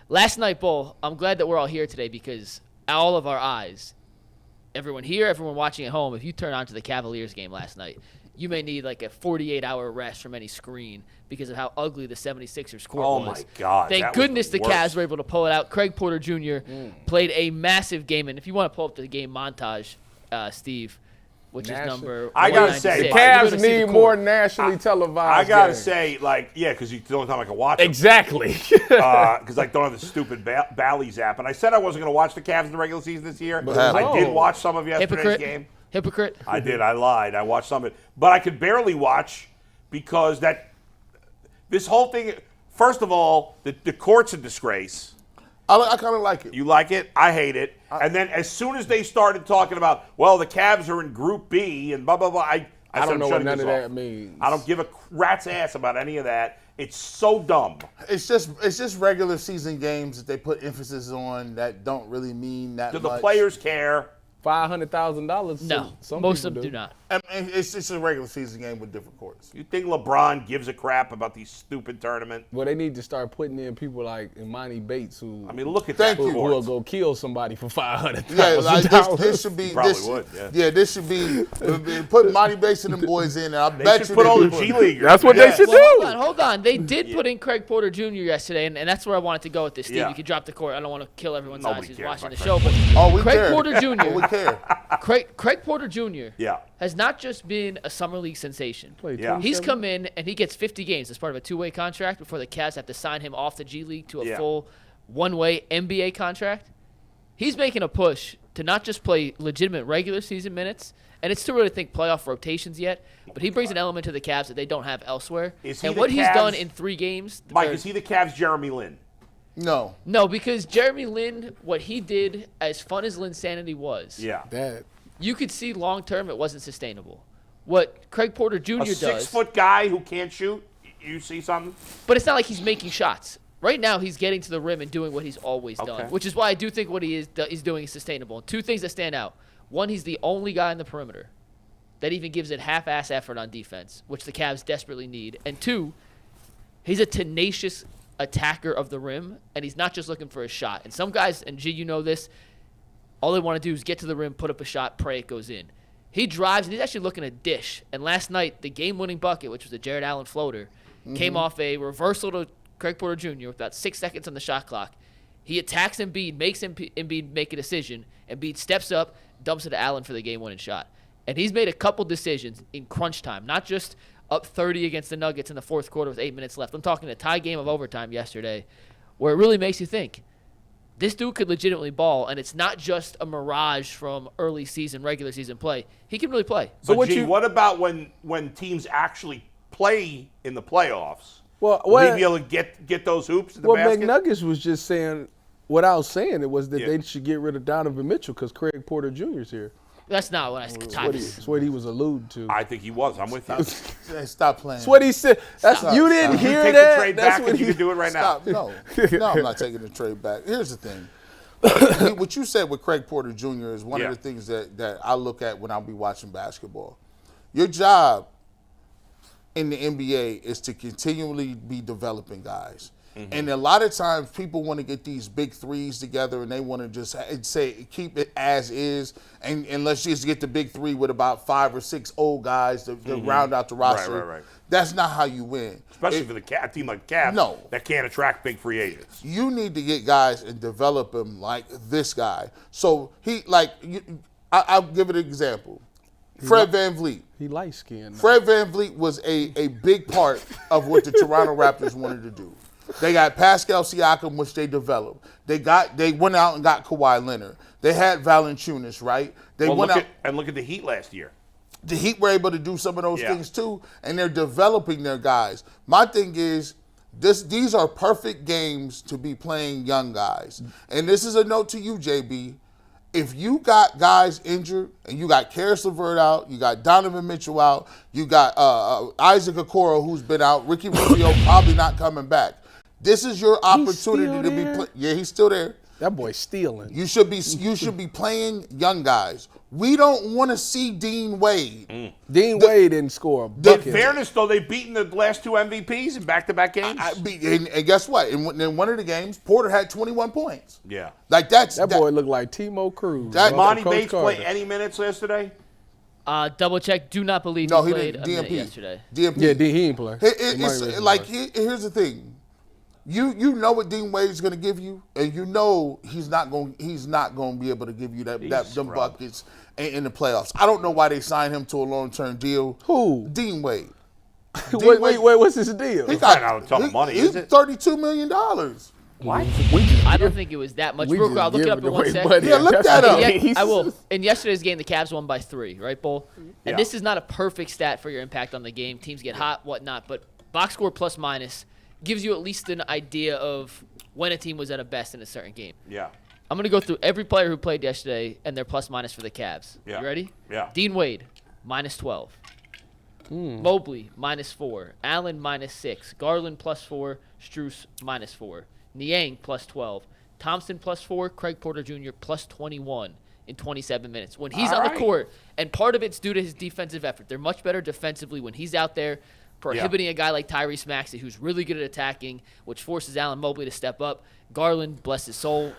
Last night, Bull, I'm glad that we're all here today because all of our eyes, everyone here, everyone watching at home, if you turn on to the Cavaliers game last night, you may need like a 48-hour rest from any screen because of how ugly the 76ers court was. Oh, my God. Thank goodness the Cavs were able to pull it out. Craig Porter Jr. Played a massive game. And if you want to pull up the game montage, Steve, which is number I got to say, the Cavs need more nationally televised I got to games. say, like, yeah, because the only time I can watch it. Exactly. Because I don't have the stupid Bally's app. And I said I wasn't going to watch the Cavs in the regular season this year. I did watch some of yesterday's game. Hypocrite. I did. I lied. I watched some of it. But I could barely watch because this whole thing, first of all, the court's a disgrace. I kind of like it. You like it? I hate it. And then as soon as they started talking about, well, the Cavs are in Group B and blah, blah, blah, I don't know what none of off. that means. I don't give a rat's ass about any of that. It's so dumb. It's just regular season games that they put emphasis on that don't really mean that much. Do the players care? $500,000. No, some most of them do do not. I mean, it's just a regular season game with different courts. You think LeBron gives a crap about these stupid tournaments? Well, they need to start putting in people like Imani Bates who. I mean, look at Thank that. you. Who will go kill somebody for $500,000. Yeah, like this should be. Probably this, would, yeah. Yeah, this should be. Put Monty Bates and them boys in, and I bet should you put all the people- G Leaguers. That's what man. they should Well, do. hold on. They did put in Craig Porter Jr. yesterday, and that's where I wanted to go with this, Steve. Yeah. You can drop the court. I don't want to kill everyone's Nobody eyes who's cares watching the about show. Craig But we Craig care. Porter Jr. We care. Craig Porter Jr. Yeah. has not just been a summer league sensation. Yeah. He's come in and he gets 50 games as part of a two-way contract before the Cavs have to sign him off the G League to a full one-way NBA contract. He's making a push to not just play legitimate regular season minutes, and it's too early to think playoff rotations yet, but he brings an element to the Cavs that they don't have elsewhere. Is he And the what he's Cavs- done in 3 games. Mike, is he the Cavs' Jeremy Lin? No. No, because Jeremy Lin, what he did, as fun as Linsanity was, Yeah. you could see long-term it wasn't sustainable. What Craig Porter Jr. A does, 6-foot guy who can't shoot? You see something? but it's not like he's making shots. Right now, he's getting to the rim and doing what he's always done, which is why I do think what he is doing is sustainable. 2 things that stand out. One, he's the only guy in the perimeter that even gives it half-ass effort on defense, which the Cavs desperately need. And 2, he's a tenacious attacker of the rim, and he's not just looking for a shot. And some guys, and G, you know this, all they want to do is get to the rim, put up a shot, pray it goes in. He drives, and he's actually looking to dish. And last night, the game-winning bucket, which was a Jared Allen floater, came off a reversal to Craig Porter Jr. with about 6 seconds on the shot clock. He attacks Embiid, makes Embiid make a decision. Embiid steps up, dumps it to Allen for the game-winning shot. And he's made a couple decisions in crunch time, not just up 30 against the Nuggets in the fourth quarter with 8 minutes left. I'm talking a tie game of overtime yesterday where it really makes you think, this dude could legitimately ball, and it's not just a mirage from early season, regular season play. He can really play. So, what about when teams actually play in the playoffs? Well, Will he be able to get those hoops in the basket? McNuggets was just saying, without saying it, was that they should get rid of Donovan Mitchell because Craig Porter Jr. is here. That's not what I said. That's what he was alluded to. I think he was. I'm with you. Hey, stop playing. That's what he said. You didn't You hear take that? the trade That's back what and you he can do it right Stop. now. No, I'm not taking the trade back. Here's the thing. What you said with Craig Porter Jr. is one of the things that I look at when I'll be watching basketball. Your job in the NBA is to continually be developing guys. Mm-hmm. And a lot of times people want to get these big threes together and they want to just say keep it as is and let's just get the big 3 with about 5 or 6 old guys to round out the roster. Right. That's not how you win. Especially for a team like the Cavs that can't attract big free agents. You need to get guys and develop them like this guy. So I'll give it an example. Fred VanVleet. He light-skinned. Fred VanVleet was a big part of what the Toronto Raptors wanted to do. They got Pascal Siakam, which they developed. They went out and got Kawhi Leonard. They had Valanciunas, right? Look at the Heat last year. The Heat were able to do some of those things too, and they're developing their guys. My thing is, these are perfect games to be playing young guys. And this is a note to you, JB. If you got guys injured and you got Karis LeVert out, you got Donovan Mitchell out, you got Isaac Okoro who's been out, Ricky Rubio probably not coming back. This is your opportunity to be. Yeah, he's still there. That boy's stealing. You should be playing young guys. We don't want to see Dean Wade. Dean Wade didn't score a bucket. In fairness, though, they've beaten the last 2 MVPs in back-to-back games. And guess what? In one of the games, Porter had 21 points. Yeah. Like that boy looked like Timo Cruz. Did Monty Bates play any minutes yesterday? Double check. Do not believe he played a minute yesterday. DMP. Yeah, he ain't play. It's like here's the thing. You know what Dean Wade is going to give you, and you know he's not going to be able to give you them buckets in the playoffs. I don't know why they signed him to a long-term deal. Who? Dean Wade. Wait, what's his deal? He's got a ton of money, he's is it? $32 million. What? I don't think it was that much. Real quick, I'll look it up in 1 second. Yeah, look that up. I will. In yesterday's game, the Cavs won by 3, right, Bull? And this is not a perfect stat for your impact on the game. Teams get hot, whatnot, but box score plus minus gives you at least an idea of when a team was at a best in a certain game. Yeah. I'm going to go through every player who played yesterday and their plus minus for the Cavs. Yeah. You ready? Yeah. Dean Wade, minus 12. Mobley, minus 4. Allen, minus 6. Garland, plus 4. Strus, minus 4. Niang, plus 12. Thompson, plus 4. Craig Porter Jr., plus 21 in 27 minutes. When he's on the court, and part of it's due to his defensive effort. They're much better defensively when he's out there, prohibiting a guy like Tyrese Maxey, who's really good at attacking, which forces Allen Mobley to step up. Garland, bless his soul,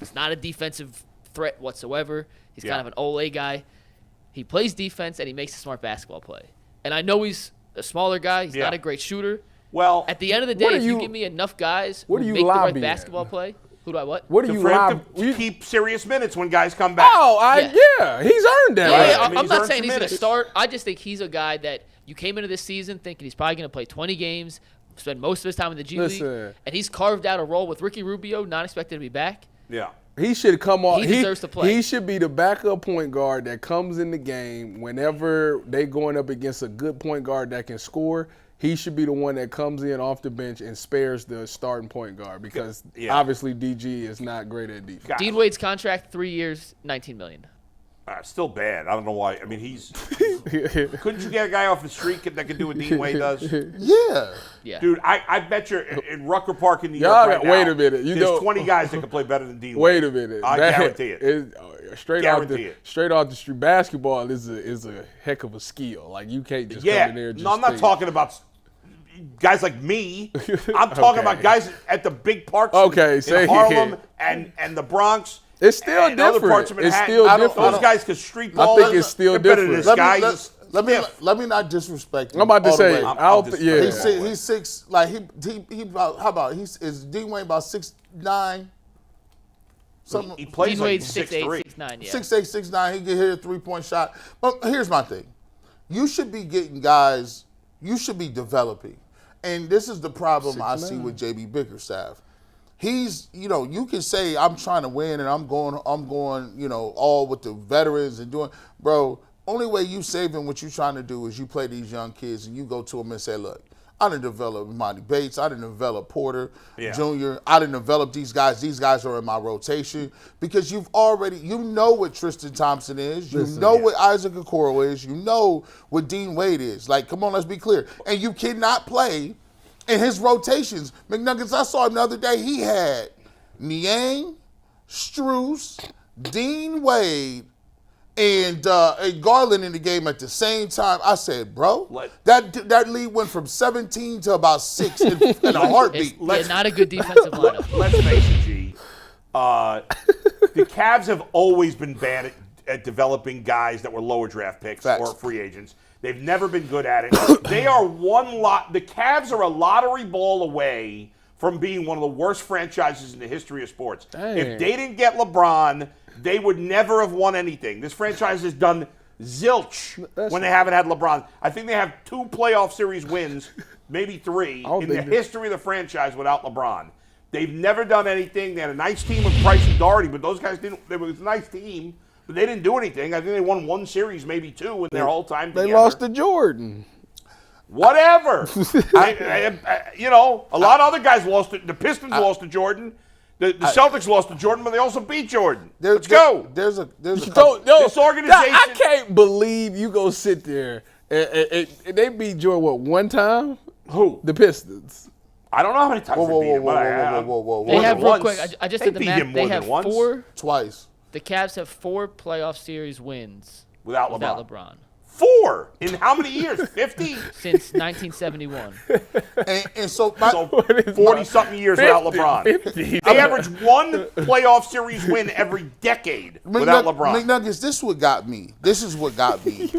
is not a defensive threat whatsoever. He's kind of an Ole guy. He plays defense, and he makes a smart basketball play. And I know he's a smaller guy. He's not a great shooter. Well, at the end of the day, if you give me enough guys who make the right basketball play, who do I what? What do you to keep serious minutes when guys come back? He's earned that. Yeah, right? I'm not saying he's going to start. I just think he's a guy that you came into this season thinking he's probably going to play 20 games, spend most of his time in the G League, and he's carved out a role with Ricky Rubio, not expected to be back. Yeah. He should come off. He deserves to play. He should be the backup point guard that comes in the game whenever they going up against a good point guard that can score. He should be the one that comes in off the bench and spares the starting point guard because obviously DG is not great at defense. Dean Wade's contract, 3 years, $19 million. Still bad. I don't know why. I mean, couldn't you get a guy off the street that could do what Dean Wade does? Yeah. Dude, I bet you in Rucker Park in New York right now, wait a minute. There's 20 guys that can play better than Dean Wade. Wait a minute. I guarantee it. Straight off the street, basketball is a heck of a skill. Like, you can't just come in there and just I'm not talking about guys like me. I'm talking about guys at the big parks in Harlem and the Bronx. It's still different. Other parts of It's still different. Those guys can street ball. I think it's still different. This guy. Let me not disrespect him. I'm about to say, he's six. Like he about how about is Dean Wade about 6'9"? He plays Dean like Wade's 6'3". 6'8", 6'9", yeah. 6'8", 6'9". He can hit a 3-point shot. But here's my thing: you should be getting guys. You should be developing, and this is the problem I see with JB Bickerstaff. He's, you can say I'm trying to win and I'm going, all with the veterans and doing, bro. Only way you saving what you're trying to do is you play these young kids and you go to them and say, look, I didn't develop Monty Bates, I didn't develop Porter Jr., I didn't develop these guys. These guys are in my rotation because you've already, what Tristan Thompson is, what Isaac Okoro is, what Dean Wade is. Like, come on, let's be clear. And you cannot play. In his rotations, McNuggets, I saw him the other day, he had Niang, Strus, Dean Wade, and Garland in the game at the same time. I said, bro, that lead went from 17 to about 6 in a heartbeat. Not a good defensive lineup. Let's face it, G. The Cavs have always been bad at developing guys that were lower draft picks or free agents. They've never been good at it. They are the Cavs are a lottery ball away from being one of the worst franchises in the history of sports. Dang. If they didn't get LeBron, they would never have won anything. This franchise has done zilch when they haven't had LeBron. I think they have 2 playoff series wins, maybe 3, in the history of the franchise without LeBron. They've never done anything. They had a nice team with Price and Doherty, but those guys didn't. It was a nice team. But they didn't do anything. I think they won 1 series, maybe 2 in their whole time together. They lost to Jordan. Whatever. A lot of other guys lost it. The Pistons lost to Jordan. The Celtics lost to Jordan, but they also beat Jordan. Let's go. There's a this organization. I can't believe you go sit there and they beat Jordan, 1 time? Who? The Pistons. I don't know how many times they beat him. Whoa. They have, real once. quick, I just They did the beat math. him They more have than once. 4. Twice. The Cavs have 4 playoff series wins Without LeBron. 4 in how many years? 50? Since 1971. And so, 40-something years without LeBron. 50. They average 1 playoff series win every decade without LeBron. McNuggets, this is what got me. This is what got me.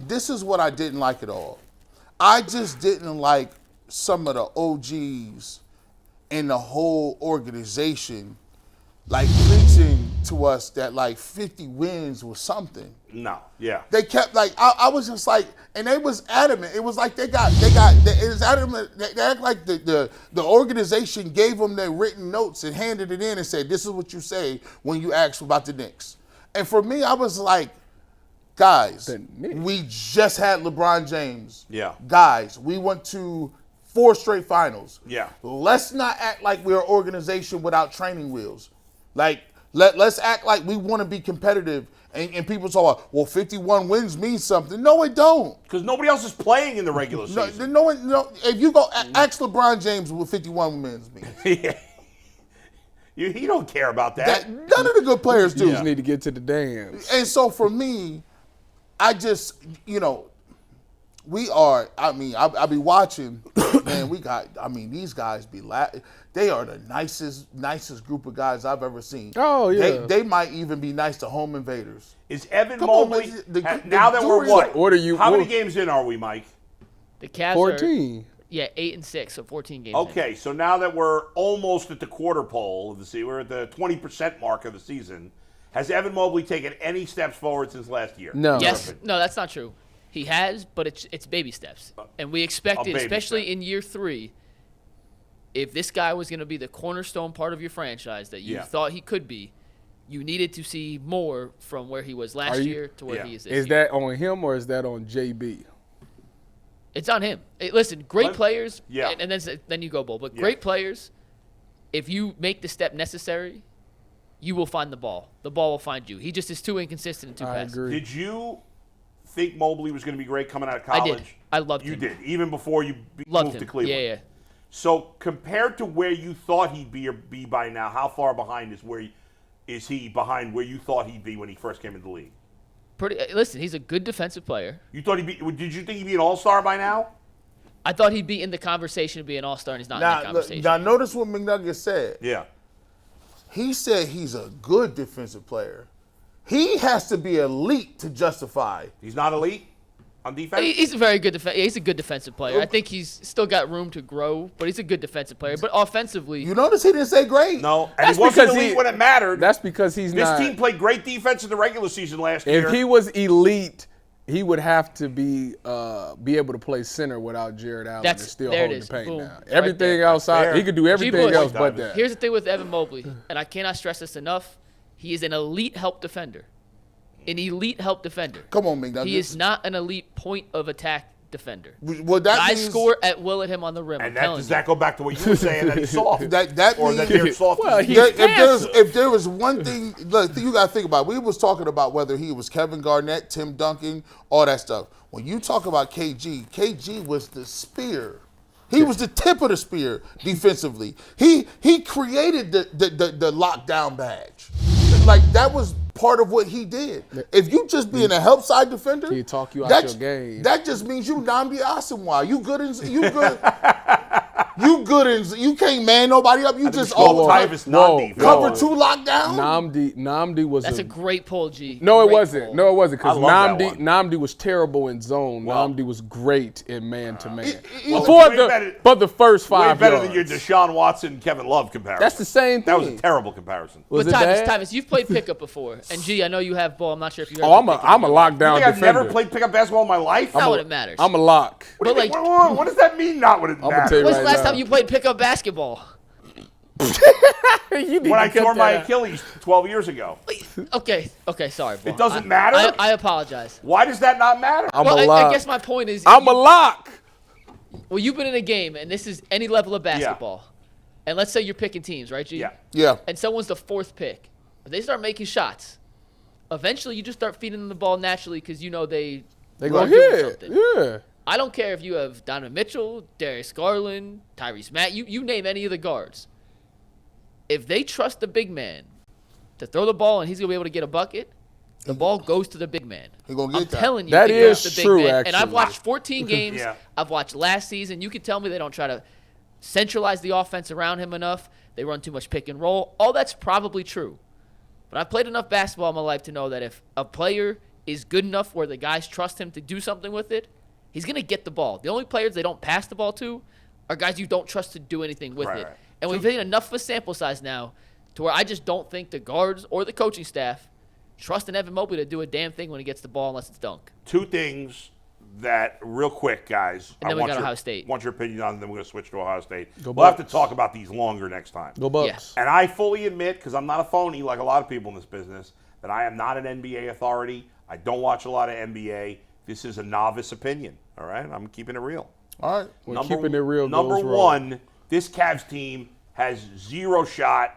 This is what I didn't like at all. I just didn't like some of the OGs and the whole organization like preaching to us that like 50 wins was something. No, yeah. They kept like I was just like, and they was adamant. It was like it was adamant. They act like the organization gave them their written notes and handed it in and said, "This is what you say when you ask about the Knicks." And for me, I was like, guys, we just had LeBron James. Yeah. Guys, we went to 4 straight finals. Yeah. Let's not act like we're an organization without training wheels. Like, let's act like we want to be competitive. And people talk, well, 51 wins means something. No, it don't. Because nobody else is playing in the regular season. No, if you go ask LeBron James what 51 wins means. He don't care about that. None of the good players do. You just need to get to the dance. And so for me, I just, we are, I'll be watching, man, these guys they are the nicest group of guys I've ever seen. Oh, yeah. They might even be nice to home invaders. Is Evan Come on, Mobley, man, now that we're what? How many games in are we, Mike? The Cavs 14. are 8-6, so 14 games. Okay, so now that we're almost at the quarter pole of the season, we're at the 20% mark of the season. Has Evan Mobley taken any steps forward since last year? No. Yes. No, that's not true. He has, but it's baby steps. And we expected, especially in year 3, if this guy was going to be the cornerstone part of your franchise that you thought he could be, you needed to see more from where he was last year to where he is this year. Is that on him or is that on JB? It's on him. Listen, great players, Yeah. and then you go, Bull. But great players, if you make the step necessary, you will find the ball. The ball will find you. He just is too inconsistent and too fast. I agree. Did you think Mobley was going to be great coming out of college? I did. I loved him. You did, even before you Loved moved him. to Cleveland. Yeah. So compared to where you thought he'd be by now, how far behind is he behind where you thought he'd be when he first came into the league? Listen, he's a good defensive player. You thought did you think he'd be an all-star by now? I thought he'd be in the conversation to be an all-star, and he's not in that conversation. Now, notice what McNuggets said. Yeah. He said he's a good defensive player. He has to be elite to justify. He's not elite on defense? He's a very good he's a good defensive player. I think he's still got room to grow, but he's a good defensive player. But offensively, You notice he didn't say great. No, and he wasn't elite when it mattered. That's because he's This not. team played great defense in the regular season last year. If he was elite, he would have to be able to play center without Jared Allen and still there it hold is. the paint Boom. down. Right Everything there. outside, Fair. he could do everything G-Bush. else but that. Here's the thing with Evan Mobley, and I cannot stress this enough. He is an elite help defender. An elite help defender. Come on, McNuggets. He is not an elite point of attack defender. Well, that Guys means, score at will at him on the rim. and I'm that go back to what you were saying that he's soft? that or means that they're soft? Well, he- if there was one thing, look, you got to think about it. We was talking about whether he was Kevin Garnett, Tim Duncan, all that stuff. When you talk about KG was the spear. He was the tip of the spear defensively. He created the lockdown badge. Like, that was part of what he did. If you just being a help side defender, He'd talk you out your game. That just means you Nnamdi Asomugha. You good you can't man nobody up. You just Tyvus Nandi. cover 2 lockdown. Namdi was That's a great pull, G. No, it Great wasn't. pull. No, it wasn't. Because I love that Namdi was terrible in zone. Namdi was great in man-to-man. Well, But the first way 5 better yards. than your Deshaun Watson, Kevin Love comparison. That's the same That was thing. a terrible comparison. Was But it Tyvus, bad? you've played pickup before, and G, I know you have ball. I'm not sure if you heard. Oh, I'm a You lockdown think I've defender. never played pickup basketball in my life? Not when it matters. I'm a lock. What, do you but mean? like- what does that mean? Not when it gonna matters. tell you When's the right last now. time you played pickup basketball? When I tore my Achilles 12 years ago. Okay, sorry, ball. It doesn't matter? I apologize. Why does that not matter? I'm Well, a I lock. guess my point is, I'm a lock. well, you've been in a game, and this is any level of basketball, and let's say you're picking teams, right, G? Yeah. Yeah. And someone's the 4th pick. If they start making shots, eventually you just start feeding them the ball naturally because you know they They gonna doing hit. something. Yeah. I don't care if you have Donovan Mitchell, Darius Garland, Tyrese Matt, you name any of the guards. If they trust the big man to throw the ball and he's going to be able to get a bucket, the ball goes to the big man. I'm telling you, that it goes is to the big true, man. actually. And I've watched 14 games. Yeah. I've watched last season. You can tell me they don't try to centralize the offense around him enough. They run too much pick and roll. All that's probably true. But I've played enough basketball in my life to know that if a player is good enough where the guys trust him to do something with it, he's going to get the ball. The only players they don't pass the ball to are guys you don't trust to do anything with it. Right. And we've seen enough of a sample size now to where I just don't think the guards or the coaching staff trust in Evan Mobley to do a damn thing when he gets the ball unless it's dunk. Two things that, real quick, guys. And then we got Ohio State. Want your opinion on, then we're going to switch to Ohio State. Go we'll have Bucks. to talk about these longer next time. Go Bucks. Yeah. And I fully admit, because I'm not a phony like a lot of people in this business, that I am not an NBA authority. I don't watch a lot of NBA. This is a novice opinion, all right? I'm keeping it real. All right. When keeping it real Number goes one, wrong. this Cavs team has zero shot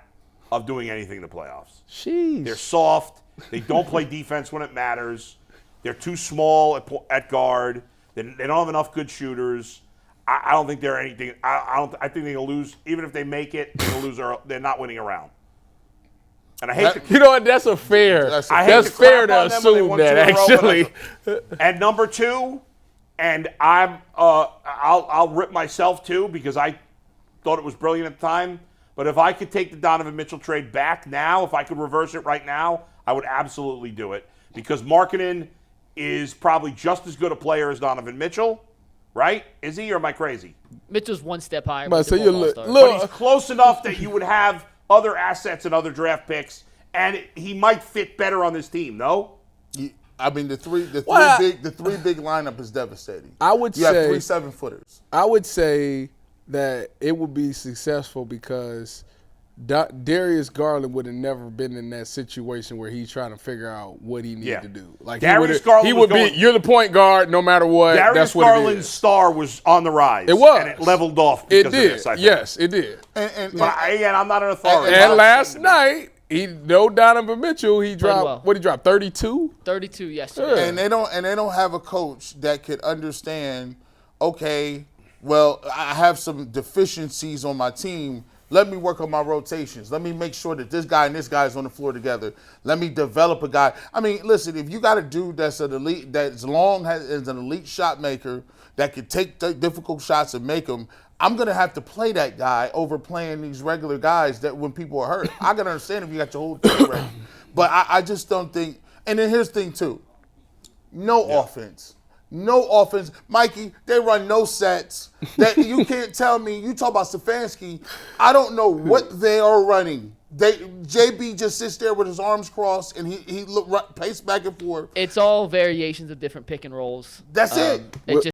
of doing anything in the playoffs. Sheesh. They're soft. They don't play defense when it matters. They're too small at guard. They don't have enough good shooters. I don't think they're anything. I think they're going to lose. Even if they make it, they're going to lose. They're not winning a round. And I hate You know what? That's a fair. That's fair to assume that, actually. And number two, and I'll rip myself too because I thought it was brilliant at the time. But if I could take the Donovan Mitchell trade back now, if I could reverse it right now, I would absolutely do it because Markkanen is probably just as good a player as Donovan Mitchell, right? Is he, or am I crazy? Mitchell's one step higher. But so you But he's close enough that you would have other assets and other draft picks, and he might fit better on this team. No, I mean the three big lineup is devastating. I would you say have 3 7-footers. I would say that it would be successful because Darius Garland would have never been in that situation where he's trying to figure out what he needed to do. Like Darius Garland he would be. You're the point guard, no matter what. Darius that's what Garland's it is. star was on the rise. It was, and it leveled off. It Because did. Of this, I think. Yes, it did. But again, I'm not an authority. And last night, Donovan Mitchell, he dropped. well. What he dropped? 32. 32 yesterday. And they don't have a coach that could understand. Okay, well, I have some deficiencies on my team. Let me work on my rotations. Let me make sure that this guy and this guy is on the floor together. Let me develop a guy. I mean, listen, if you got a dude that's an elite, that's long as an elite shot maker that can take difficult shots and make them, I'm going to have to play that guy over playing these regular guys that when people are hurt. I can understand if you got your whole team ready. But I just don't think – and then here's the thing, too. No offense. No offense. Mikey, they run no sets. That you can't tell me. You talk about Stefanski. I don't know what they are running. JB just sits there with his arms crossed and he pace back and forth. It's all variations of different pick and rolls. That's it. It just